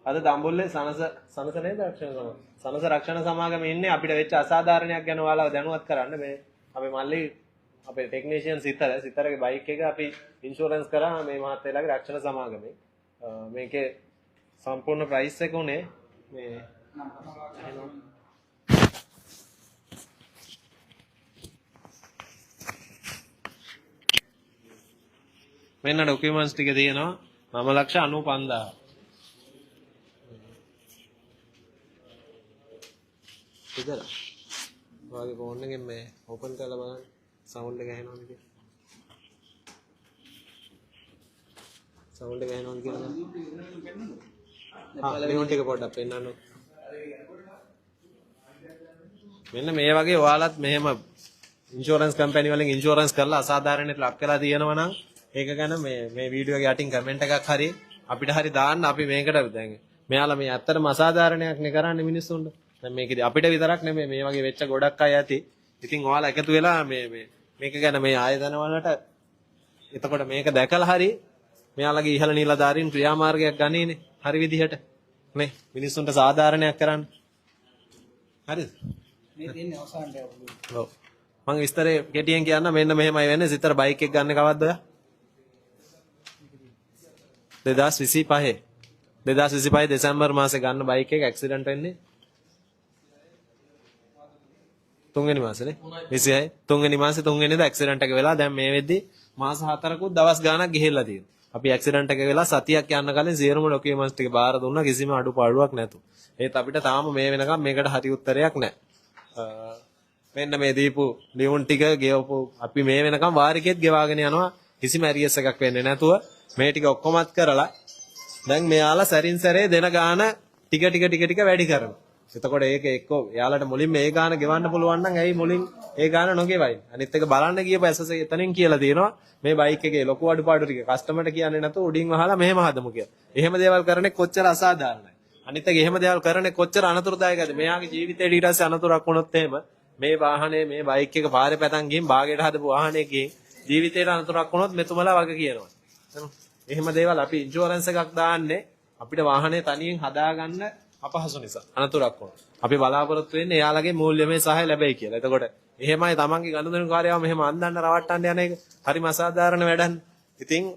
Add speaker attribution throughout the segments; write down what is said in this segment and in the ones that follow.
Speaker 1: අද දඹුල්ලේ සනස නේද සනස රක්ෂණ සමාගමේ ඉන්නේ අපිට වෙච්ච අසාධාරණයක් ගැන ඔයාලව දැනුවත් කරන්න මේ අපේ මල්ලි අපේ ටෙක්නීෂියන් සිතරගේ බයික් එක අපි ඉන්ෂුරන්ස් කරා මේ මහත්තයලාගේ රක්ෂණ සමාගමේ මේකේ සම්පූර්ණ ප්‍රයිස් එක උනේ මේ මෙන්න ඩොකියුමන්ට්ස් ටික තියෙනවා 9,95,000 ඉතල ඔයාගේ ෆෝන් එකෙන් මේ ඕපන් කරලා බලන්න සවුන්ඩ් එක ඇහෙනවද කියලා සවුන්ඩ් එක ඇහෙනවද කියලා ලියුන් ටික පොඩ්ඩක් පෙන්නන්න මෙන්න මේ වගේ ඔයාලත් මෙහෙම ඉන්ෂුරන්ස් කම්පැනි වලින් ඉන්ෂුරන්ස් කරලා අසාධාරණයට ලක් කරලා තියෙනවා නම් ඒක ගැන මේ වීඩියෝ එකේ යටින් කමෙන්ට් එකක් හරි අපිට හරි දාන්න අපි මේකට දැන් මෙයාලා මේ ඇත්තටම අසාධාරණයක් නේ කරන්නේ මිනිස්සුන්ට දැන් මේකදී අපිට විතරක් නෙමෙයි මේ වගේ වෙච්ච ගොඩක් අය ඇති ඉතින් ඔයාලා එකතු වෙලා මේක ගැන මේ ආයතන වලට එතකොට මේක දැකලා හරි මෙයාලගේ ඉහළ නිලධාරීන් ක්‍රියාමාර්ගයක් ගන්නේනේ හරි විදිහට නේ මිනිස්සුන්ට සාධාරණයක් කරන්න හරිද
Speaker 2: මේ දෙන්නේ අවසානට
Speaker 1: ඔව් මම විස්තරේ ගෙටියෙන් කියන්න මෙන්න මෙහෙමයි වෙන්නේ සිතර බයික් එක ගන්න කවද්ද ඔයා 2025 දෙසැම්බර් මාසේ ගන්න බයික් එක ඇක්සිඩන්ට් වෙන්නේ තුන්වෙනි මාසෙනේ 26 තුන්වෙනි මාසේ තුන්වෙනිදා ඇක්සිඩන්ට් එක වෙලා දැන් මේ වෙද්දි මාස 4කුත් දවස් ගාණක් ගිහිල්ලා තියෙනවා. අපි ඇක්සිඩන්ට් එක වෙලා සතියක් යන්න කලින් සියලුම ඩොකියුමන්ට්ස් ටික බාර දුන්නා කිසිම අඩුපාඩුවක් නැතුව. ඒත් අපිට තාම මේ වෙනකම් මේකට හරි උත්තරයක් නැහැ. මෙන්න මේ දීපු ලියුන් ටික ගෙවපු අපි මේ වෙනකම් වාරිකෙත් ගෙවාගෙන යනවා කිසිම ඇරියස් එකක් වෙන්නේ නැතුව මේ ටික ඔක්කොමත් කරලා දැන් මෙයාලා සැරින් සැරේ දෙන ගාන ටික වැඩි කරනවා. එතකොට ඒක එක්කෝ යාලට මුලින් මේ ගාන ගෙවන්න පුළුවන් නම් ඇයි මුලින් ඒ ගාන නොගෙවයි? අනිත් එක බලන්න ගියපු ඇසස එතනින් කියලා තියෙනවා මේ බයික් එකේ ලොකු අඩුපාඩු ටික කස්ටමර්ට කියන්නේ නැතුව උඩින් වහලා මෙහෙම හදමු කියලා. එහෙම දේවල් කරන්නේ කොච්චර අසාධාරණයි. අනිත් එක එහෙම දේවල් කරන්නේ කොච්චර අනතුරුදායකද? මෙයාගේ ජීවිතේට ඊට පස්සේ අනතුරක් වුණොත් එහෙම මේ වාහනේ මේ බයික් එක පාරේ පැතන් ගිහින් බාගෙට හදපු වාහනයකින් ජීවිතේට අනතුරක් වුණොත් මෙතුමලා වග කියනවා. එහෙම දේවල් අපි ඉන්ෂුරන්ස් එකක් දාන්නේ අපිට වාහනේ තනියෙන් හදාගන්න අපහසු නිසා අනතුරක් වුණා. අපි බලාපොරොත්තු වෙන්නේ එයාලගේ මූල්‍යමය සහාය ලැබෙයි කියලා. එතකොට එහෙමයි තමන්ගේ ගනුදෙනුකාරයව මෙහෙම අන්දන්න රවට්ටන්න යන එක හරිම අසාධාරණ වැඩක්. ඉතින්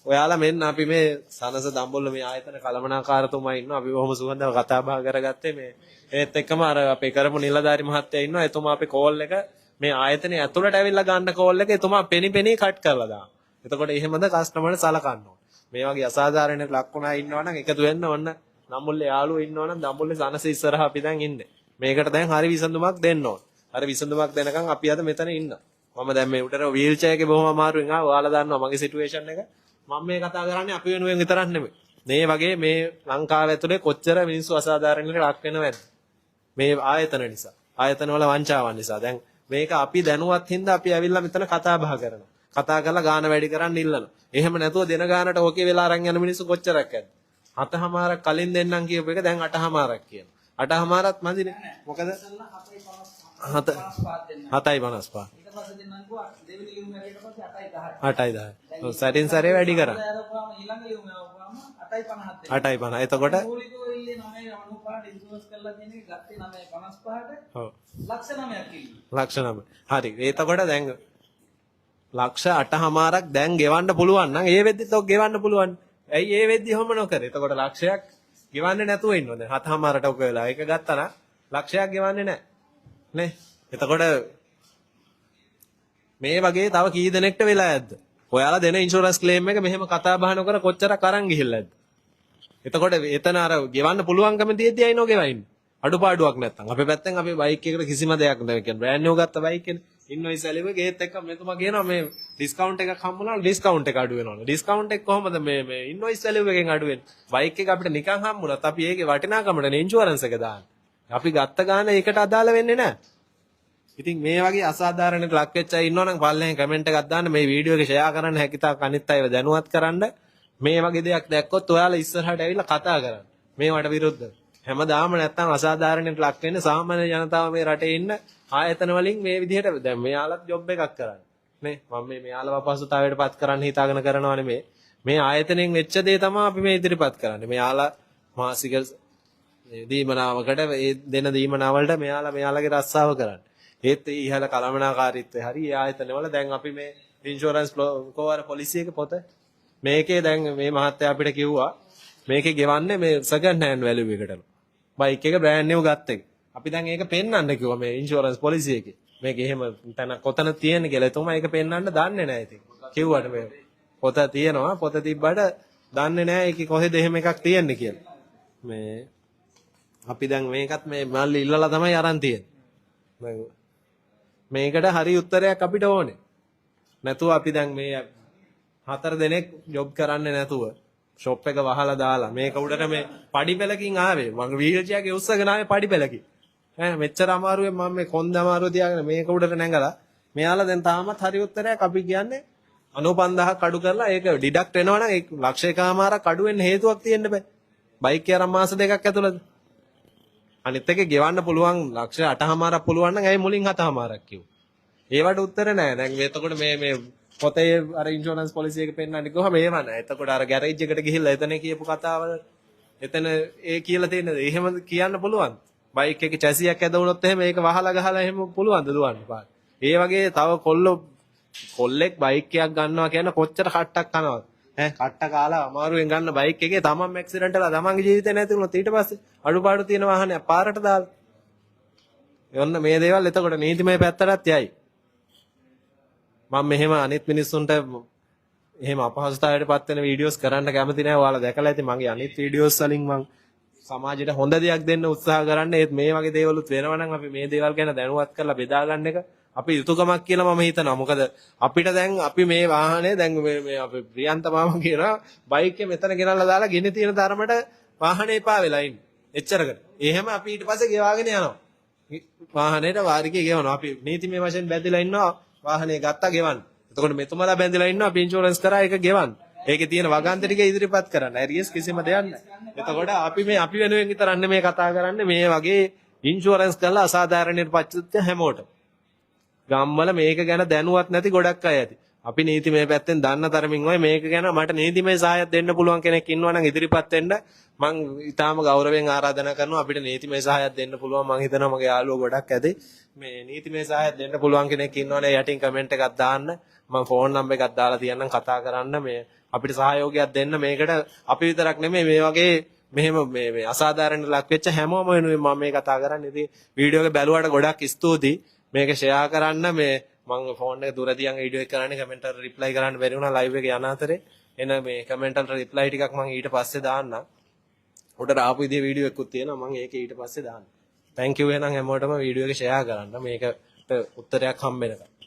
Speaker 1: ඔයාලා මෙන්න අපි මේ සනස දඹුල්ල මේ ආයතන කළමනාකාරතුමා ඉන්නවා. අපි බොහොම සුවඳව කතා බහ කරගත්තේ මේ ඒත් එක්කම අර අපේ කරපු නිලධාරි මහත්තයා ඉන්නවා. එතුමා අපේ කෝල් එක මේ ආයතනයේ ඇතුළට ඇවිල්ලා ගන්න කෝල් එක එතුමා පෙනි කට් කරලා දානවා. එතකොට එහෙමද කස්ටමර්ට සලකන්න ඕන. මේ වගේ අසාධාරණයක් ලක්ුණා ඉන්නවනම් එකතු වෙන්න ඕන. දඹුල්ලේ යාළුවෝ ඉන්නවනම් දඹුල්ලේ සනස ඉස්සරහා අපි දැන් ඉන්නේ. මේකට දැන් හරි විසඳුමක් දෙන්න ඕන. හරි විසඳුමක් දෙනකන් අපි අද මෙතන ඉන්නවා. මම දැන් මේ උඩට වීල් චෙයාර් එකේ බොහොම අමාරුවෙන් ආවා. ඔයාලා දන්නවා මගේ සිටුේෂන් එක. මම මේ කතා කරන්නේ අපි වෙනුවෙන් විතරක් නෙමෙයි. මේ වගේ මේ ලංකාව ඇතුලේ කොච්චර මිනිස්සු අසාධාරණයකට ලක් වෙනවද? මේ ආයතන නිසා. ආයතන වල වංචාවන් නිසා. දැන් මේක අපි දැනුවත් හින්දා අපි ඇවිල්ලා මෙතන කතා බහ කරනවා. කතා කරලා ගාන වැඩි කරන්න ඉල්ලනවා. එහෙම නැතුව දෙන ගානට ඕකේ වෙලා අරන් යන මිනිස්සු කොච්චරක් ඇද්ද? 7:00මාරක් කලින් දෙන්නම් කියපු එක දැන් 8:00මාරක් කියනවා. 8:00මාරත් මදිනේ. මොකද 7:55. ඊට පස්සේ දෙන්නම්කෝ දෙවෙනි ලියුම හැරෙන්න පස්සේ 8:10. 8:10. ඔව් සැටින් සැරේ වැඩි කරා. ඊළඟ ලියුම ආවම 8:50. 8:50. එතකොට මූලිකව ඉල්ලේ 9.95 ඉන්ෂුරන්ස් කරලා තියෙන එක ගත්තේ 9.55ට. ඔව්. ලක්ෂ 9ක් ඉල්ලුවා. ලක්ෂ 9. හරි. එතකොට දැන් ලක්ෂ 8:00මාරක් දැන් ගෙවන්න පුළුවන් නම් ඒ වෙද්දිත් ඔක් ගෙවන්න පුළුවන්. ඇයි ඒ වෙද්දි එහෙම නොකර? එතකොට ලක්ෂයක් ගෙවන්නේ නැතුව ඉන්න ඕනේ. 7:00මාරට ඔක වෙලා ඒක ගත්තා නම් ලක්ෂයක් ගෙවන්නේ නැහැ. නේ? එතකොට මේ වගේ තව කී දෙනෙක්ට වෙලා ඇද්ද? ඔයාලා දෙන ඉන්ෂුරන්ස් ක්ලේම් එක මෙහෙම කතා බහ නොකර කොච්චරක් අරන් ගිහිල්ලාද? එතකොට එතන අර ගෙවන්න පුළුවන්කම තියෙද්දි අයිනෝ ගෙවයින්නේ. අඩුපාඩුවක් නැත්තම්. අපේ පැත්තෙන් අපේ බයික් එකකට කිසිම දෙයක් නැහැ. කියන්නේ බ්‍රෑන්ඩ් නිව් ගත්ත බයික් එකනේ. ඉන්වොයිස් වැලියු එක ඒත් එක්ක මෙතුමා කියනවා මේ ඩිස්කවුන්ට් එකක් හම්බුනොත් ඩිස්කවුන්ට් එක අඩු වෙනවලු. ඩිස්කවුන්ට් එක කොහොමද මේ ඉන්වොයිස් වැලියු එකෙන් අඩු වෙන්නේ? බයික් එක අපිට නිකන් හම්බුනොත් අපි ඒකේ වටිනාකමට ඉන්ෂුරන්ස් එක දාන්නේ. අපි ගත්ත ගාන ඒකට අදාළ වෙන්නේ නැහැ. ඉතින් මේ වගේ අසාධාරණයකට ලක් වෙච්ච අය ඉන්නවනම් පල්ලෙන් කමෙන්ට් එකක් දාන්න මේ වීඩියෝ එක ෂෙයා කරන්න හැකිතාක් අනිත් අයව දැනුවත් කරන්න. මේ වගේ දෙයක් දැක්කොත් ඔයාලා ඉස්සරහට ඇවිල්ලා කතා කරන්න. මේවට විරුද්ධව. හැමදාම නැත්තම් අසාධාරණයකට ලක් වෙන්නේ සාමාන්‍ය ජනතාව මේ රටේ ඉන්න ආයතන වලින් මේ විදිහට දැන් මෙයාලත් ජොබ් එකක් කරන්නේ නේ මම මේ මෙයාලව අපහසුතාවයටපත් කරන්න හිතාගෙන කරනව නෙමෙයි මේ ආයතනෙන් වෙච්ච දේ තමයි අපි මේ ඉදිරිපත් කරන්නේ මෙයාලා මාසික දීමනාවකට ඒ දෙන දීමනාවලට මෙයාලගේ රස්සාව කරන්න. ඒත් ඉහළ කළමනාකාරීත්වය හරි ඒ ආයතනවල දැන් අපි මේ ඉන්ෂුරන්ස් කෝවර පොලිසි එක පොත මේකේ දැන් මේ මහත්තයා අපිට කිව්වා මේකේ ගෙවන්නේ මේ සෙකන්ඩ් හෑන්ඩ් වැලියු එකටලු. බයික් එක බ්‍රෑන්ඩ් නිව් ගත්ත එක. අපි දැන් ඒක පෙන්වන්න කිව්වා මේ ඉන්ෂුරන්ස් පොලිසි එකේ. මේක එහෙම තන කොතන තියෙන්නේ කියලා එතුමා ඒක පෙන්වන්න දන්නේ නැහැ ඉතින්. කිව්වට මේ පොත තියෙනවා පොත තිබ්බට දන්නේ නැහැ ඒකේ කොහෙද එහෙම එකක් තියෙන්නේ කියලා. මේ අපි දැන් මේකත් මේ මල්ලි ඉල්ලලා තමයි අරන් තියෙන්නේ. මේකට හරි උත්තරයක් අපිට ඕනේ. නැතුව අපි දැන් මේ 4 දෙනෙක් ජොබ් කරන්නේ නැතුව ෂොප් එක වහලා දාලා මේක උඩට මේ පඩි පෙලකින් ආවේ. මම වීල් චෙයාර් එක උස්සගෙන ආවේ පඩි පෙලකින්. මෙච්චර අමාරුවෙන් මම මේ කොන්ද අමාරුව තියාගෙන මේක උඩට නැගලා මෙයාලා දැන් තාමත් හරි උත්තරයක් අපි කියන්නේ 95000ක් අඩු කරලා ඒක ඩිඩක්ට් වෙනවා නම් ඒක ලක්ෂයකමාරක් අඩු වෙන්න හේතුවක් තියෙන්න බෑ. බයික් එක අරන් මාස දෙකක් ඇතුළත. අනිත් එක ගෙවන්න පුළුවන් ලක්ෂ 8මාරක් පුළුවන් නම් ඇයි මුලින් 7මාරක් කිව්වේ. ඒවට උත්තර නැහැ. දැන් එතකොට මේ පොතේ අර ඉන්ෂුරන්ස් පොලිසි එක පෙන්නන්නේ කොහොම ඒව නැහැ. එතකොට අර ගෑරේජ් එකට ගිහිල්ලා එතන කියපු කතාවල එතන ඒ කියලා තියෙන එහෙම කියන්න පුළුවන්. බයික් එකේ චැසියක් ඇද වුණොත් එහෙම ඒක වහලා ගහලා එහෙම පුළුවන්ද දුවන්න පාර. ඒ වගේ තව කොල්ලෙක් බයික් එකක් ගන්නවා කියන කොච්චර කට්ටක් කනවද? කට්ට කාලා අමාරුවෙන් ගන්න බයික් එකේ තමන්ම ඇක්සිඩන්ට් වෙලා තමන්ගේ ජීවිතේ නැති වුණොත් ඊට පස්සේ අඩුපාඩු තියෙන වාහනයක් පාරට දාලා. යොන්න මේ දේවල් එතකොට නීතිමය පැත්තටත් යයි. මම මෙහෙම අනිත් මිනිස්සුන්ට එහෙම අපහසුතාවයටපත් වෙන වීඩියෝස් කරන්න කැමති නැහැ. ඔයාලා දැකලා ඇති මගේ අනිත් වීඩියෝස් වලින් මම සමාජයට හොඳ දෙයක් දෙන්න උත්සාහ කරන්නේ. ඒත් මේ වගේ දේවලුත් වෙනවා නම් අපි මේ දේවල් ගැන දැනුවත් කරලා බෙදා ගන්න එක අපි යුතුයකමක් කියලා මම හිතනවා. මොකද අපිට දැන් අපි මේ වාහනේ දැන් මේ අපේ ප්‍රියන්ත මාමා කියනවා බයික් එක මෙතන ගෙනල්ලා දාලා ගෙන තියෙන තරමට වාහනේ එපා වෙලා ඉන්නේ. එච්චරකට. එහෙම අපි ඊට පස්සේ ගෙවාගෙන යනවා. වාහනේට වාරිකේ ගෙවනවා. අපි නීතිමය වශයෙන් බැඳිලා ඉන්නවා වාහනේ ගත්තා ගෙවන්න. එතකොට මෙතුමලා බැඳිලා ඉන්නවා අපි ඉන්ෂුරන්ස් කරා ඒක ගෙවන්න. ඒකේ තියෙන වගන්ත ටික ඉදිරිපත් කරන්න. ඇරියස් කිසිම දෙයක් නැහැ. එතකොට අපි වෙනුවෙන් විතරක් නෙමෙයි කතා කරන්නේ මේ වගේ ඉන්ෂුරන්ස් කරලා අසාධාරණයට පත්වෙච්ච හැමෝටම. ගම්වල මේක ගැන දැනුවත් නැති ගොඩක් අය ඇති. අපි නීතිමය පැත්තෙන් දන්න තරමින් ඔය මේක ගැන මට නීතිමය සහායක් දෙන්න පුළුවන් කෙනෙක් ඉන්නවා නම් ඉදිරිපත් වෙන්න මම ඊටාම ගෞරවයෙන් ආරාධනා කරනවා. අපිට නීතිමය සහායක් දෙන්න පුළුවන්. මම හිතනවා මගේ යාළුවෝ ගොඩක් ඇති. මේ නීතිමය සහායක් දෙන්න පුළුවන් කෙනෙක් ඉන්නවනේ යටින් කමෙන්ට් එකක් දාන්න. මම ෆෝන් නම්බර් එකක් දාලා තියන්නම් කතා කරන්න. මේ අපිට සහයෝගයක් දෙන්න. මේකට අපි විතරක් නෙමෙයි මේ වගේ මෙහෙම මේ අසාධාරණ ලක් වෙච්ච හැමෝම වෙනුවෙන් මම මේ කතා කරන්නේ. ඉතින් වීඩියෝ එක බැලුවට ගොඩක් ස්තුතියි. මේක ෂෙයා කරන්න. මේ මම ෆෝන් එක දුර තියන් වීඩියෝ එක කරන්නේ කමෙන්ට් වලට රිප්ලයි කරන්න බැරි වුණා ලයිව් එක යන අතරේ. එන මේ කමෙන්ට් වලට රිප්ලයි ටිකක් මම ඊට පස්සේ දාන්නම්. උඩට ආපු විදිහේ වීඩියෝ එකකුත් තියෙනවා මම ඒක ඊට පස්සේ දාන්නම්. thank you එහෙනම් හැමෝටම වීඩියෝ එක ෂෙයා කරන්න. මේකට උත්තරයක් හම්බ වෙනකම්.